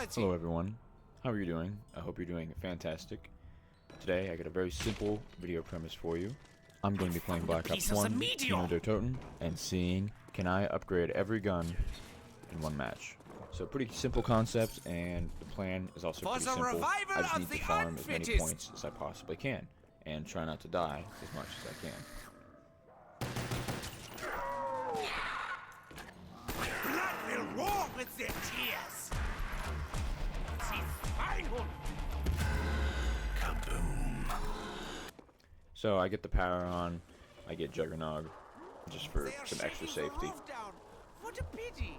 quality. Hello everyone, how are you doing? I hope you're doing fantastic. Today I got a very simple video premise for you. I'm going to be playing Black Ops 1, Kino der Toten, and seeing can I upgrade every gun in one match. So pretty simple concept, and the plan is also pretty simple. I just need to farm as many points as I possibly can, and try not to die as much as I can. Blood will roar with their tears. Kaboom. So I get the power on, I get Juggernog, just for some extra safety. What a pity.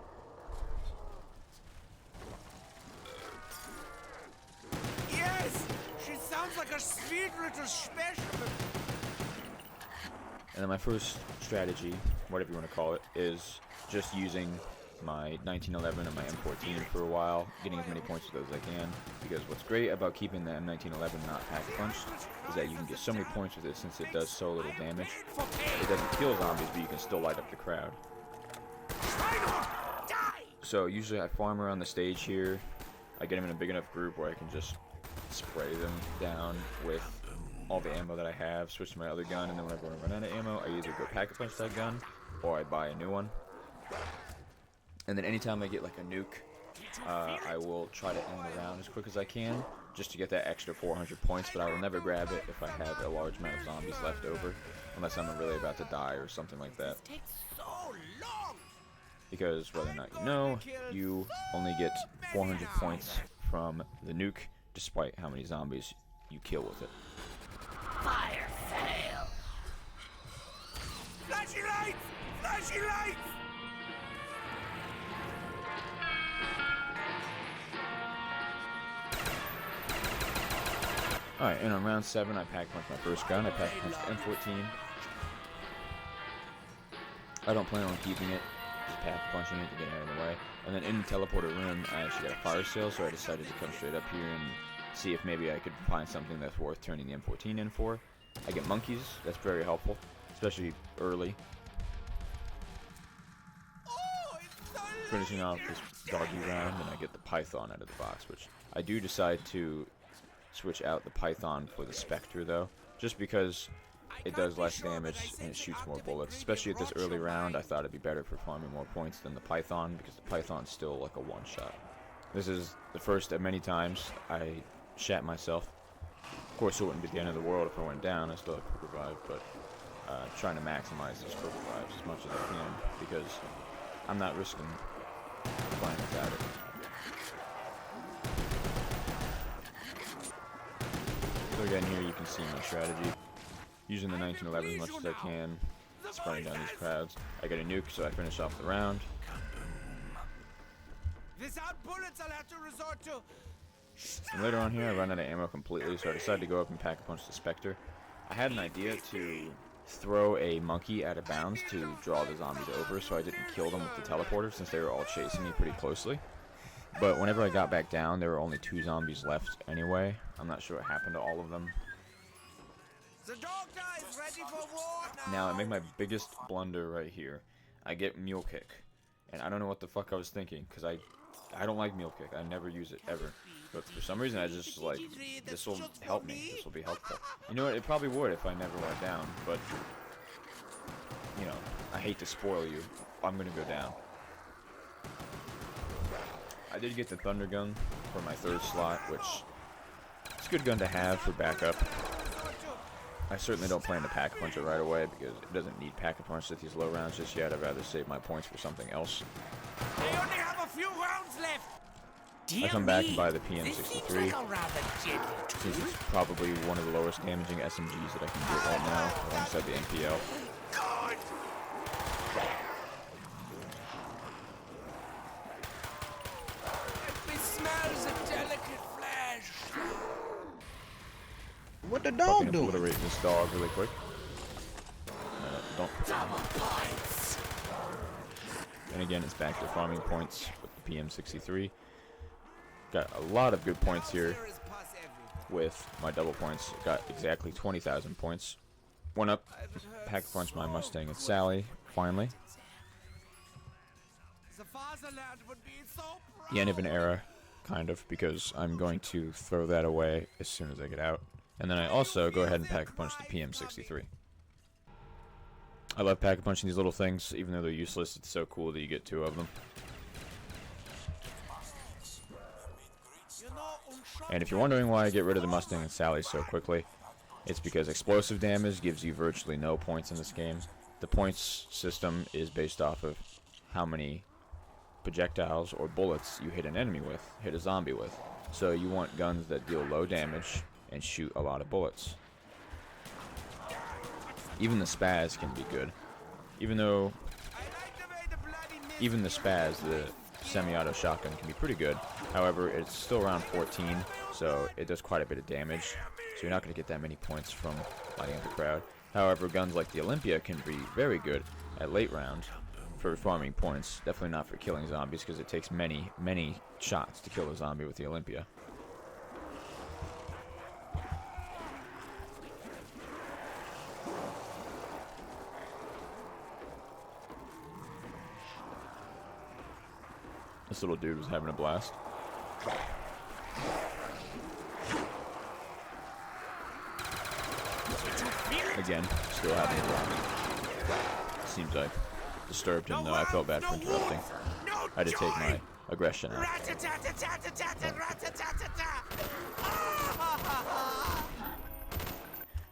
Yes, she sounds like a sweet little special. And then my first strategy, whatever you want to call it, is just using my 1911 and my M14 for a while, getting as many points with those as I can, because what's great about keeping the M1911 not pack-punched is that you can get so many points with it since it does so little damage. It doesn't kill zombies, but you can still light up the crowd. So usually I farm around the stage here, I get them in a big enough group where I can just spray them down with all the ammo that I have, switch to my other gun, and then whenever I run out of ammo, I either go pack-a-punch that gun, or I buy a new one. And then anytime I get like a nuke, I will try to end the round as quick as I can, just to get that extra 400 points, but I will never grab it if I have a large amount of zombies left over, unless I'm really about to die or something like that. Because whether or not you know, you only get 400 points from the nuke, despite how many zombies you kill with it. Fire sale! Flashy lights! Flashy lights! Alright, and on round 7, I pack-punched my first gun. I pack-punched the M14. I don't plan on keeping it, just pack-punching it to get out of the way. And then in the teleporter room, I actually got a fire sale, so I decided to come straight up here and see if maybe I could find something that's worth turning the M14 in for. I get monkeys, that's very helpful, especially early. Finishing off this doggy round, and I get the Python out of the box, which I do decide to switch out the Python for the Spectre though, just because it does less damage and it shoots more bullets. Especially at this early round, I thought it'd be better for farming more points than the Python, because the Python's still like a one-shot. This is the first of many times I shat myself. Of course, it wouldn't be the end of the world if I went down. I still have quick revive, but trying to maximize those quick revives as much as I can, because I'm not risking playing without it. So again, here you can see my strategy. Using the 1911 as much as I can, spraying down these crowds. I get a nuke, so I finish off the round. Without bullets, I'll have to resort to. And later on here, I run out of ammo completely, so I decided to go up and pack-a-punch the Spectre. I had an idea to throw a monkey out of bounds to draw the zombies over, so I didn't kill them with the teleporter, since they were all chasing me pretty closely. But whenever I got back down, there were only 2 zombies left anyway. I'm not sure what happened to all of them. The doctor is ready for war now. Now, I make my biggest blunder right here. I get Mule Kick. And I don't know what the fuck I was thinking, because I don't like Mule Kick. I never use it, ever. But for some reason, I just like, this will help me. This will be helpful. You know what? It probably would if I never went down, but, you know, I hate to spoil you. I'm going to go down. I did get the Thunder Gun for my 3rd slot, which is a good gun to have for backup. I certainly don't plan to pack-a-punch it right away, because it doesn't need pack-a-punch at these low rounds just yet. I'd rather save my points for something else. They only have a few rounds left. I come back and buy the PM63. This is probably one of the lowest damaging SMGs that I can get right now, alongside the MPL. What the dog doing? Obliterate this dog really quick. Don't. And again, it's back to farming points with the PM63. Got a lot of good points here with my double points. Got exactly 20,000 points. One up, pack-punch my Mustang and Sally, finally. The end of an era. kind of, because I'm going to throw that away as soon as I get out. And then I also go ahead and Pack-a-Punch the PM63. I love Pack-a-Punching these little things, even though they're useless. It's so cool that you get 2 of them. And if you're wondering why I get rid of the Mustang and Sally so quickly, it's because explosive damage gives you virtually no points in this game. The points system is based off of how many projectiles or bullets you hit an enemy with, hit a zombie with. So you want guns that deal low damage and shoot a lot of bullets. Even the Spaz can be good. Even the Spaz, the semi-auto shotgun, can be pretty good. However, it's still around 14, so it does quite a bit of damage. So you're not going to get that many points from lighting up the crowd. However, guns like the Olympia can be very good at late round for farming points. Definitely not for killing zombies, because it takes many, many shots to kill a zombie with the Olympia. This little dude was having a blast. Again, still having a blast. Seems I disturbed him, though. I felt bad for interrupting. I had to take my aggression out.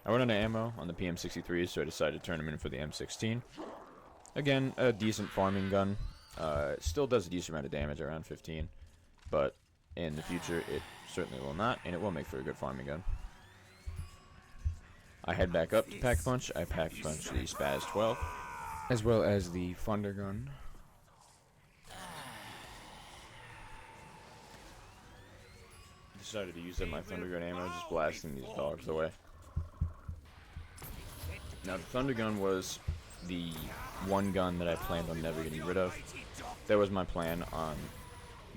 I run out of ammo on the PM63, so I decided to turn him in for the M16. Again, a decent farming gun. It still does a decent amount of damage, around 15, but in the future it certainly will not, and it will make for a good farming gun. I head back up to Pack-a-Punch. I Pack-a-Punch the Spaz 12, as well as the Thunder Gun. Decided to use up my Thunder Gun ammo, just blasting these dogs away. Now the Thunder Gun was the one gun that I planned on never getting rid of. That was my plan on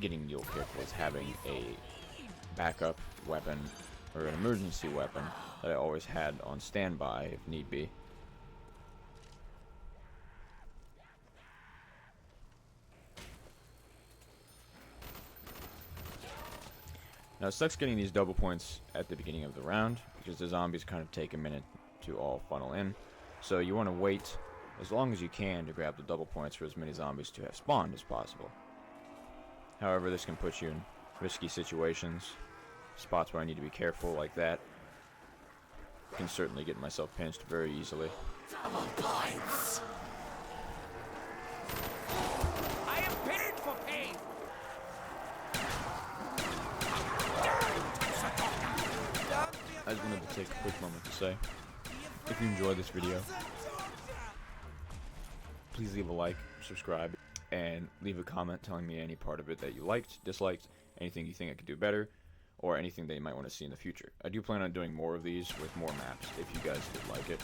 getting Mule Kick, was having a backup weapon or an emergency weapon that I always had on standby if need be. Now it sucks getting these double points at the beginning of the round, because the zombies kind of take a minute to all funnel in. So you want to wait as long as you can to grab the double points for as many zombies to have spawned as possible. However, this can put you in risky situations, spots where I need to be careful like that. I can certainly get myself pinched very easily. Double points. I am paid for pain. I just wanted to take a quick moment to say, if you enjoyed this video, please leave a like, subscribe, and leave a comment telling me any part of it that you liked, disliked, anything you think I could do better, or anything that you might want to see in the future. I do plan on doing more of these with more maps, if you guys did like it.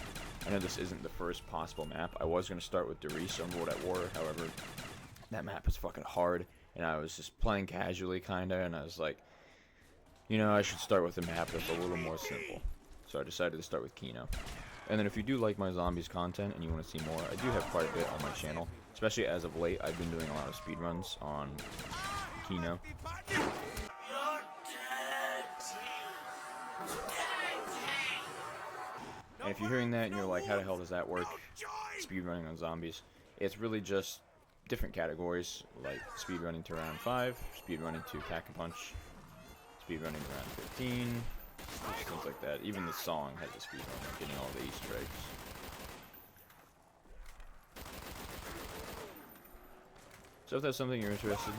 I know this isn't the first possible map. I was going to start with Derice on World at War, however, that map is fucking hard, and I was just playing casually, kinda, and I was like, you know, I should start with a map that's a little more simple. So I decided to start with Kino. And then if you do like my zombies content and you want to see more, I do have quite a bit on my channel. Especially as of late, I've been doing a lot of speedruns on Kino. And if you're hearing that and you're like, how the hell does that work? Speedrunning on zombies. It's really just different categories, like speedrunning to round 5, speedrunning to Pack-a-Punch, speedrunning to round 15, things like that. Even the song has a speedrun, like getting all the Easter eggs. So if that's something you're interested in,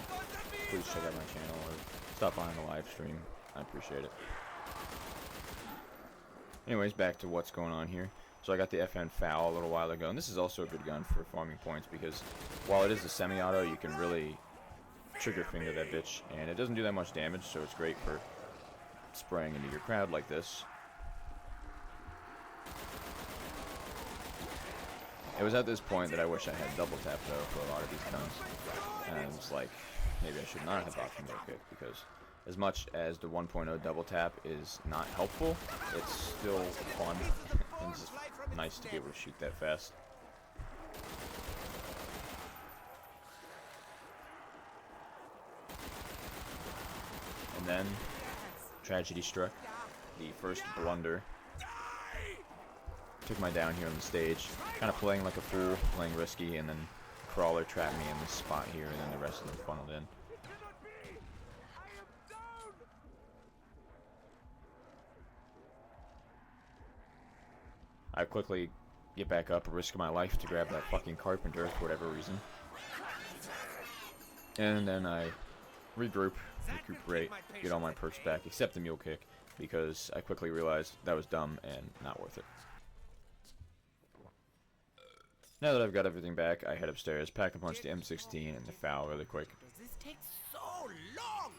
please check out my channel or stop by on the live stream. I appreciate it. Anyways, back to what's going on here. So I got the FN FAL a little while ago, and this is also a good gun for farming points because while it is a semi-auto, you can really trigger finger that bitch, and it doesn't do that much damage, so it's great for spraying into your crowd like this. It was at this point that I wish I had double tap though for a lot of these guns, and I was like, maybe I should not have bought the Mule Kick, because as much as the 1.0 double tap is not helpful, it's still fun and just nice to be able to shoot that fast. And then tragedy struck. The first blunder. Took my down here on the stage. Kind of playing like a fool, playing risky, and then Crawler trapped me in this spot here, and then the rest of them funneled in. I quickly get back up, risk my life to grab that fucking carpenter for whatever reason. And then I regroup, recuperate, get all my perks back, except the mule kick, because I quickly realized that was dumb and not worth it. Now that I've got everything back, I head upstairs, pack a punch the M16 and the FAL really quick. This takes so long.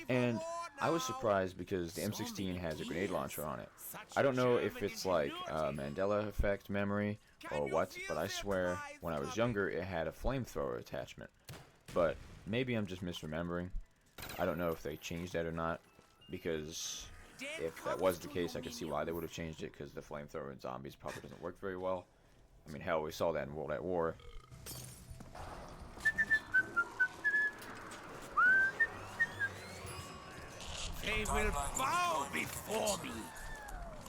And I was surprised because the M16 has a grenade launcher on it. I don't know if it's like Mandela effect memory or what, but I swear when I was younger it had a flamethrower attachment. But maybe I'm just misremembering. I don't know if they changed that or not, because if that was the case I could see why they would have changed it, because the flamethrower in zombies probably doesn't work very well. I mean, hell, we saw that in World at War. They will bow before me.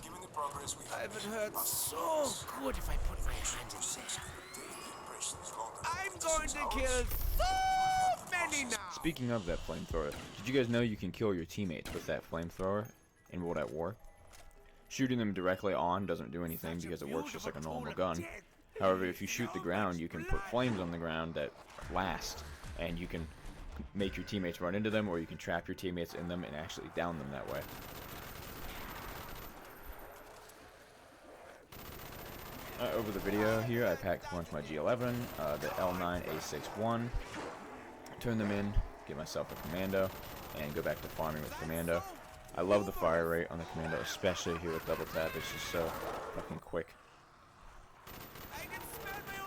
Given the progress we I have haven't made, heard so good if I put my hand in there. daily impressions longer. I'm going to kill so many now. Speaking of that flamethrower, did you guys know you can kill your teammates with that flamethrower in World at War? Shooting them directly on doesn't do anything because it works just like a normal gun. However, if you shoot the ground, you can put flames on the ground that last, and you can make your teammates run into them, or you can trap your teammates in them and actually down them that way. Over the video here, I packed a bunch of my G11, the L9A61, turn them in, get myself a commando, and go back to farming with commando. I love the fire rate on the commando, especially here with double tap. It's just so fucking quick.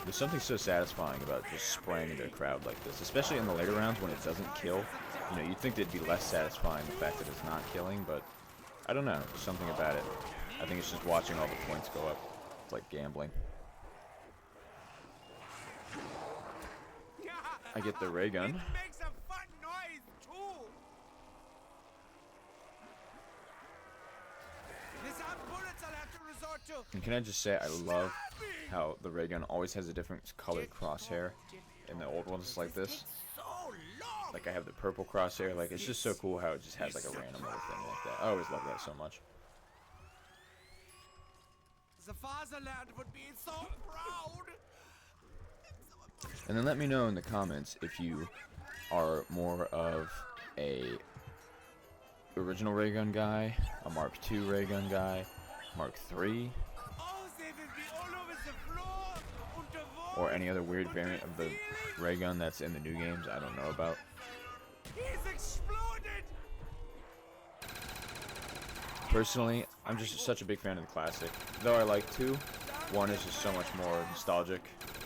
There's something so satisfying about just spraying into a crowd like this, especially in the later rounds when it doesn't kill. You know, you'd think it'd be less satisfying the fact that it's not killing, but I don't know, there's something about it. I think it's just watching all the points go up. It's like gambling. I get the ray gun. It makes a fun noise too. There's some bullets I'll have to resort to. And can I just say, I love how the ray gun always has a different colored crosshair in the old ones like this. So long. Like I have the purple crosshair, like it's just so cool how it just has like a random little thing like that. I always love that so much. The fatherland would be so proud. And then let me know in the comments if you are more of a original ray gun guy, a Mark II ray gun guy, Mark III, Oh, they will be all over the floor. Und the wall. or any other weird variant of the ray gun that's in the new games I don't know about. He's exploded. Personally, I'm just such a big fan of the classic. Though I like 2, 1 is just so much more nostalgic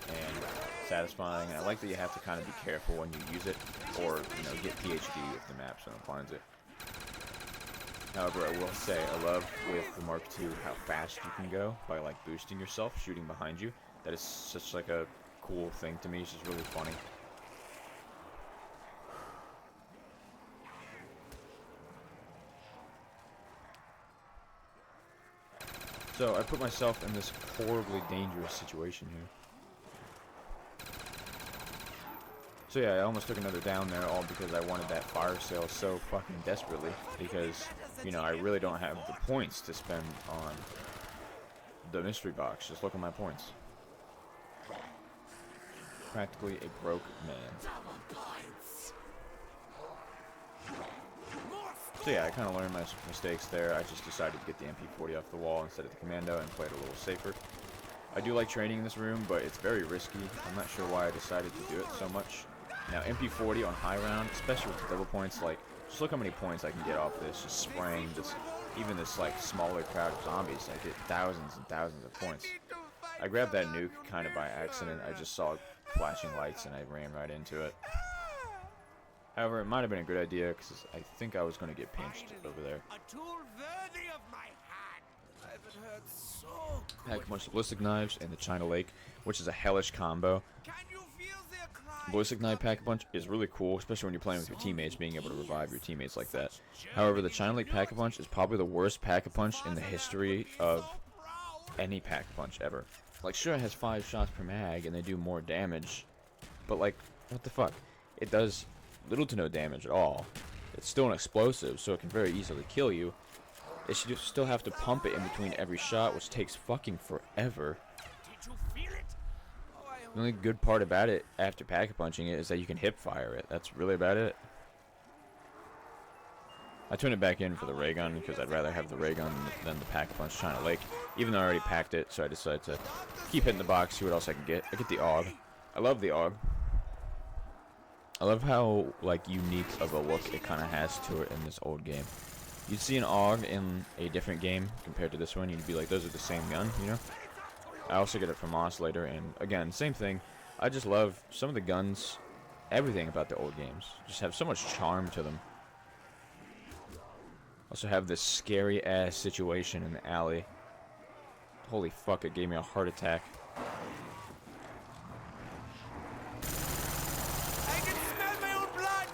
and satisfying, and I like that you have to kind of be careful when you use it, or, you know, get PhD if the map so finds it. However, I will say, I love with the Mark II how fast you can go by, like, boosting yourself, shooting behind you. That is such, like, a cool thing to me. It's just really funny. So, I put myself in this horribly dangerous situation here. So yeah, I almost took another down there, all because I wanted that fire sale so fucking desperately, because, you know, I really don't have the points to spend on the mystery box. Just look at my points. Practically a broke man. So yeah, I kind of learned my mistakes there. I just decided to get the MP40 off the wall instead of the commando and play it a little safer. I do like training in this room, but it's very risky. I'm not sure why I decided to do it so much. Now, MP40 on high round, especially with the double points, like, just look how many points I can get off this, just spraying this, even this, like, smaller crowd of zombies. I get thousands and thousands of points. I grabbed that nuke kind of by accident. I just saw flashing lights and I ran right into it. However, it might have been a good idea, because I think I was going to get pinched over there. A tool worthy of my hand. I haven't heard so good. Pack a bunch of ballistic knives and the China Lake, which is a hellish combo. Can you feel their cry? Ballistic Knife Pack-a-Punch is really cool, especially when you're playing with your teammates, being able to revive your teammates like that. However, the China Lake Pack-a-Punch is probably the worst Pack-a-Punch in the history of any Pack-a-Punch ever. Like, sure, it has 5 shots per mag, and they do more damage, but, like, what the fuck? It does little to no damage at all. It's still an explosive, so it can very easily kill you. It should still have to pump it in between every shot, which takes fucking forever. Did you feel it? Oh, I The only good part about it after pack-a-punching it is that you can hip fire it. That's really about it. I turned it back in for the ray gun because I'd rather have the ray gun than the pack-a-punch China Lake. Even though I already packed it, so I decided to keep hitting the box, see what else I can get. I get the AUG. I love the AUG. I love how, like, unique of a look it kind of has to it in this old game. You'd see an AUG in a different game compared to this one, you'd be like, those are the same gun, you know? I also get it from Moss later, and again, same thing. I just love some of the guns, everything about the old games. Just have so much charm to them. Also have this scary-ass situation in the alley. Holy fuck, it gave me a heart attack. I can smell my own blood!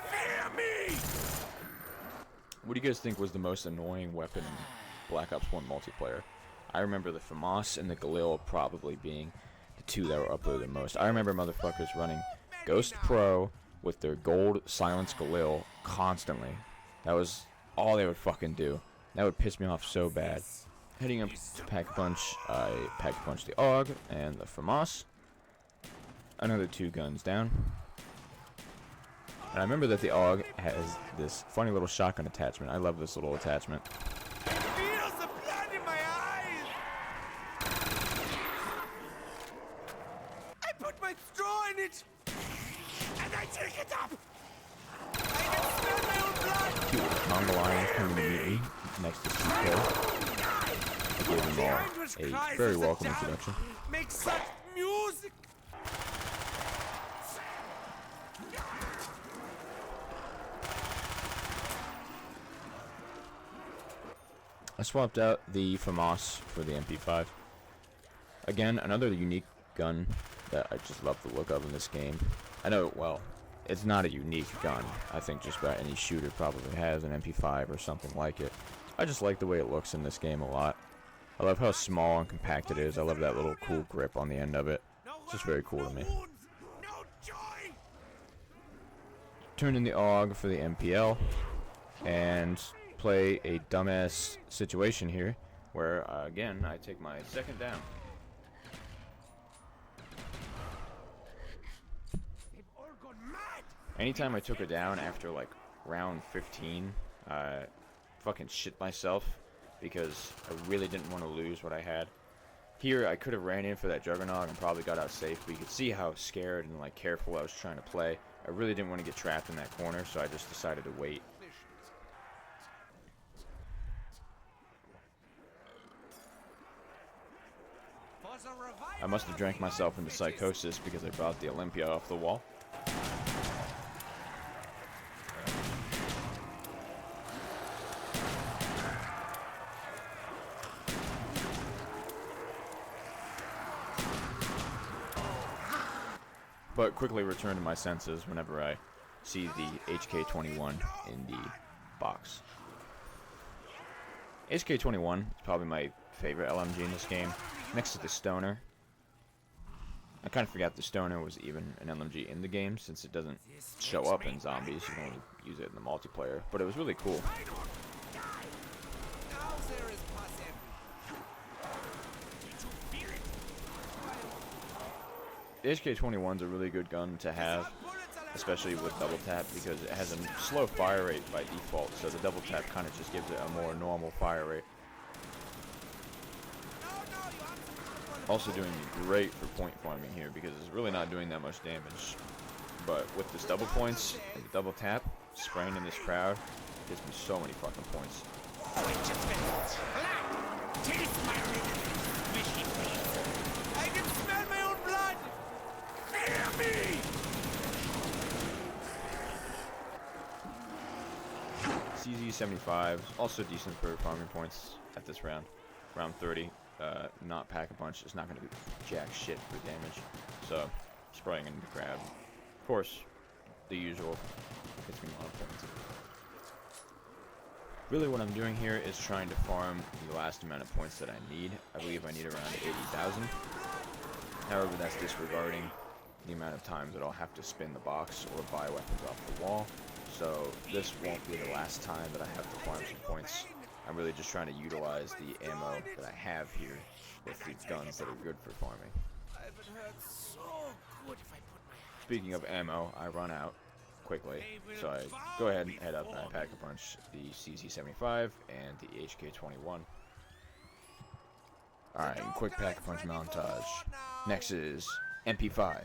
Fear me! What do you guys think was the most annoying weapon in Black Ops 1 multiplayer? I remember the FAMAS and the Galil probably being the two that were uploaded the most. I remember motherfuckers running Ghost Pro with their gold Silence Galil constantly. That was all they would fucking do. That would piss me off so bad. Heading up to Pack-a-Punch, I Pack-a-Punch the AUG and the FAMAS. Another 2 guns down. And I remember that the AUG has this funny little shotgun attachment. I love this little attachment. I feel the blood in my eyes! I put my straw in it! And I take it up! I can smell my own blood! Two little Congo lions coming to meet me next to Chico. I gave them all a very welcome introduction. Make such music! I swapped out the FAMAS for the MP5. Again, another unique gun that I just love the look of in this game. I know, well, it's not a unique gun. I think just about any shooter probably has an MP5 or something like it. I just like the way it looks in this game a lot. I love how small and compact it is. I love that little cool grip on the end of it. It's just very cool to me. No joy! Turned in the AUG for the MPL and play a dumbass situation here where, again, I take my second down. They've all gone mad! Anytime I took her down after, like, round 15, I fucking shit myself because I really didn't want to lose what I had. Here, I could have ran in for that Juggernaut and probably got out safe, but you could see how scared and, like, careful I was trying to play. I really didn't want to get trapped in that corner, so I just decided to wait. I must have drank myself into psychosis because I brought the Olympia off the wall. But quickly return to my senses whenever I see the HK-21 in the box. HK-21 is probably my favorite LMG in this game, next to the Stoner. I kind of forgot the Stoner was even an LMG in the game, since it doesn't show up in zombies. You can only use it in the multiplayer, but it was really cool. Now there is possible. Did you feel it? The HK-21's a really good gun to have, especially with double tap, because it has a slow fire rate by default, so the double tap kind of just gives it a more normal fire rate. Also doing great for point farming here because it's really not doing that much damage. But with this double points and the double tap, spraying in this crowd gives me so many fucking points. I can smell my own blood! Fear me! CZ75, also decent for farming points at this round. Round 30, not Pack-a-Punch, it's not going to do jack shit for damage. So, spraying into the crowd. Of course, the usual gets me a lot of points. Really what I'm doing here is trying to farm the last amount of points that I need. I believe I need around 80,000. However, that's disregarding the amount of times that I'll have to spin the box or buy weapons off the wall. So this won't be the last time that I have to farm some points. I'm really just trying to utilize the ammo that I have here with the guns that are good for farming. I would hurt so good if I put my hand. Speaking of ammo, I run out quickly, so I go ahead and head up and I pack a punch the CZ75 and the HK21. Alright, quick pack a punch montage. Next is MP5.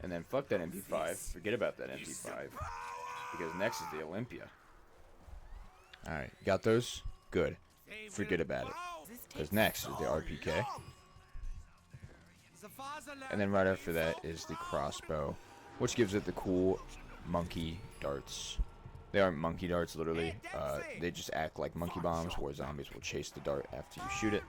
And then fuck that MP5, forget about that MP5, because next is the Olympia. Alright, got those? Good. Forget about it. Because next is the RPK. And then right after that is the crossbow, which gives it the cool monkey darts. They aren't monkey darts, literally. They just act like monkey bombs, where zombies will chase the dart after you shoot it.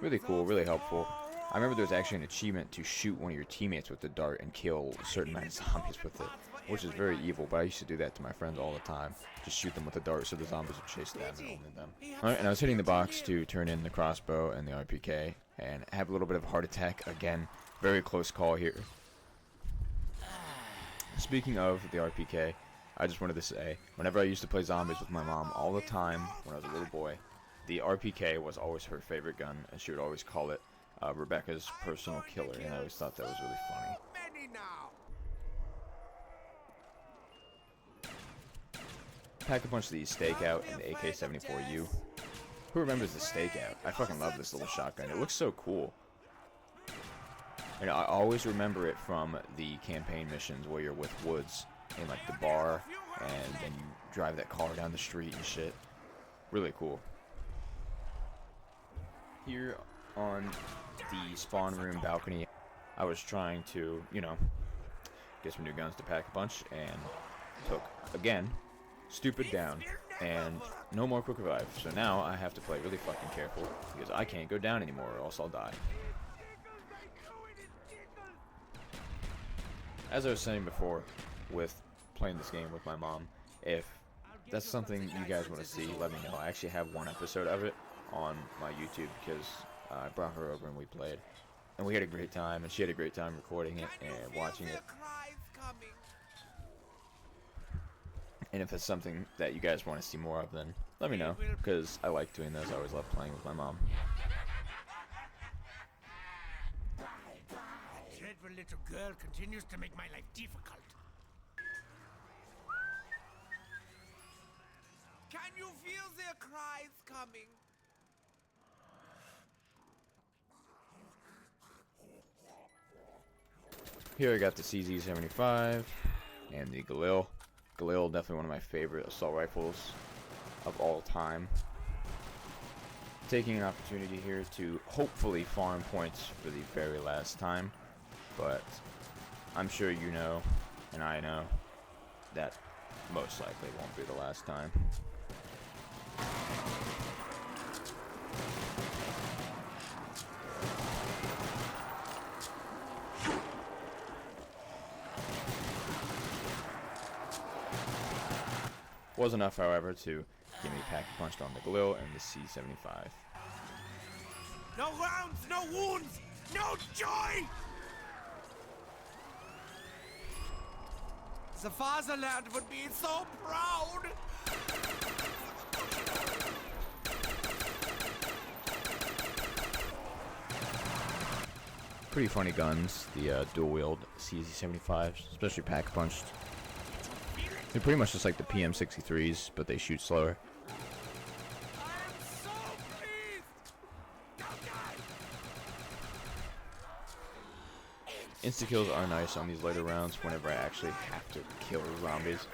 Really cool, really helpful. I remember there was actually an achievement to shoot one of your teammates with the dart and kill a certain amount of zombies with it, which is very evil, but I used to do that to my friends all the time. Just shoot them with the dart so the zombies would chase them and only them. Alright, and I was hitting the box to turn in the crossbow and the RPK, and have a little bit of a heart attack. Again, very close call here. Speaking of the RPK, I just wanted to say, whenever I used to play zombies with my mom all the time when I was a little boy, the RPK was always her favorite gun, and she would always call it Rebecca's personal killer, and I always thought that was really funny. Many now. Pack a punch the Stakeout and the AK-74U. Who remembers the Stakeout? I fucking love this little shotgun. It looks so cool. And I always remember it from the campaign missions where you're with Woods in like the bar, and then you drive that car down the street and shit. Really cool. Here on the spawn room balcony, I was trying to, you know, get some new guns to pack a punch, and took, again, stupid down, and no more quick revive. So now I have to play really fucking careful, because I can't go down anymore or else I'll die. As I was saying before, with playing this game with my mom, if that's something you guys want to see, let me know. I actually have one episode of it on my YouTube, because I brought her over and we played. And we had a great time, and she had a great time recording it and watching it. And if it's something that you guys want to see more of, then let me know, because I like doing those. I always love playing with my mom. That dreadful little girl continues to make my life difficult. Can you feel their cries coming? Here I got the CZ75 and the Galil. Galil, definitely one of my favorite assault rifles of all time. Taking an opportunity here to hopefully farm points for the very last time, but I'm sure you know, and I know, that most likely won't be the last time. Was enough, however, to get me pack punched on the Galil and the C75. No rounds, no wounds, no joy! The fatherland would be so proud! Pretty funny guns, the dual-wield CZ75s, especially pack punched. They're pretty much just like the PM63s, but they shoot slower. I am so pleased! Don't die! Insta-kills are nice on these later rounds whenever I actually have to kill zombies.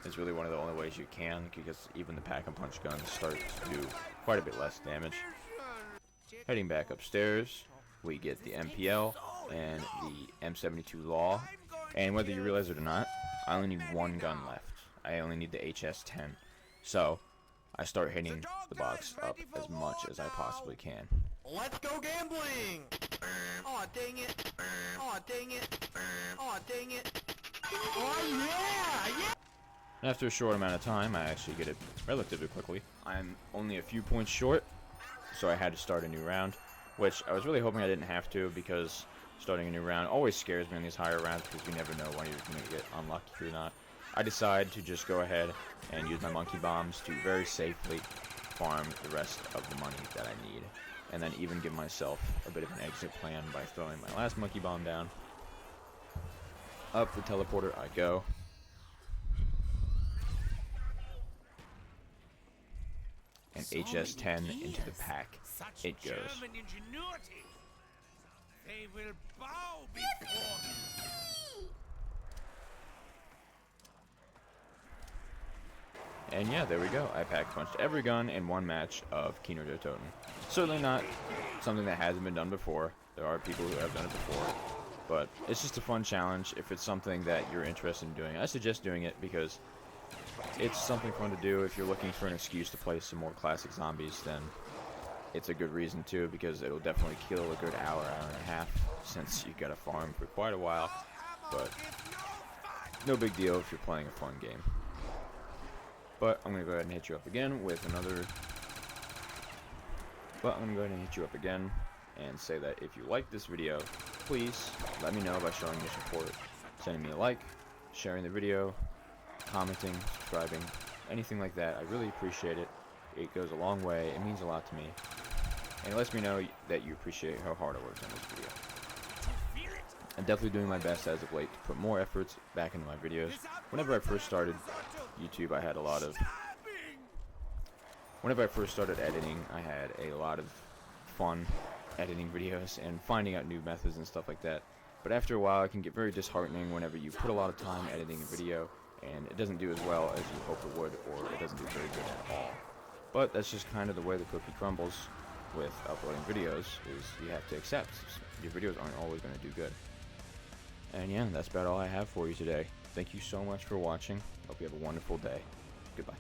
It's really one of the only ways you can, because even the pack-and-punch guns start to do quite a bit less damage. Heading back upstairs, we get the MPL and the M72 Law, and whether you realize it or not, I only need one gun left. I only need the HS-10. So, I start hitting the box up as much as I possibly can. Let's go gambling! Aw, dang it! Aw, dang it! Aw, dang it! Oh yeah! Yeah! After a short amount of time, I actually get it relatively quickly. I'm only a few points short, so I had to start a new round, which I was really hoping I didn't have to, because starting a new round always scares me in these higher rounds, because you never know when you're going to get unlucky or not. I decided to just go ahead and use my monkey bombs to very safely farm the rest of the money that I need, and then even give myself a bit of an exit plan by throwing my last monkey bomb down. Up the teleporter I go. And HS-10 into the pack it goes. German ingenuity. They will bow before me. And yeah, there we go. I pack punched every gun in one match of Kino der Toten. Certainly not something that hasn't been done before. There are people who have done it before. But it's just a fun challenge. If it's something that you're interested in doing, I suggest doing it because it's something fun to do. If you're looking for an excuse to play some more classic zombies, then it's a good reason too, because it'll definitely kill a good hour, hour and a half, since you've got to farm for quite a while. But no big deal if you're playing a fun game. But I'm going to go ahead and hit you up again with another... and say that if you like this video, please let me know by showing your support, sending me a like, sharing the video, commenting, subscribing, anything like that. I really appreciate it. It goes a long way. It means a lot to me. And it lets me know that you appreciate how hard I worked on this video. I'm definitely doing my best as of late to put more efforts back into my videos. Whenever I first started YouTube, I had a lot of... Whenever I first started editing, I had a lot of fun editing videos and finding out new methods and stuff like that. But after a while, it can get very disheartening whenever you put a lot of time editing a video and it doesn't do as well as you hope it would, or it doesn't do very good at all. But that's just kind of the way the cookie crumbles with uploading videos, is you have to accept your videos aren't always going to do good. And yeah, that's about all I have for you today. Thank you so much for watching. Hope you have a wonderful day. Goodbye.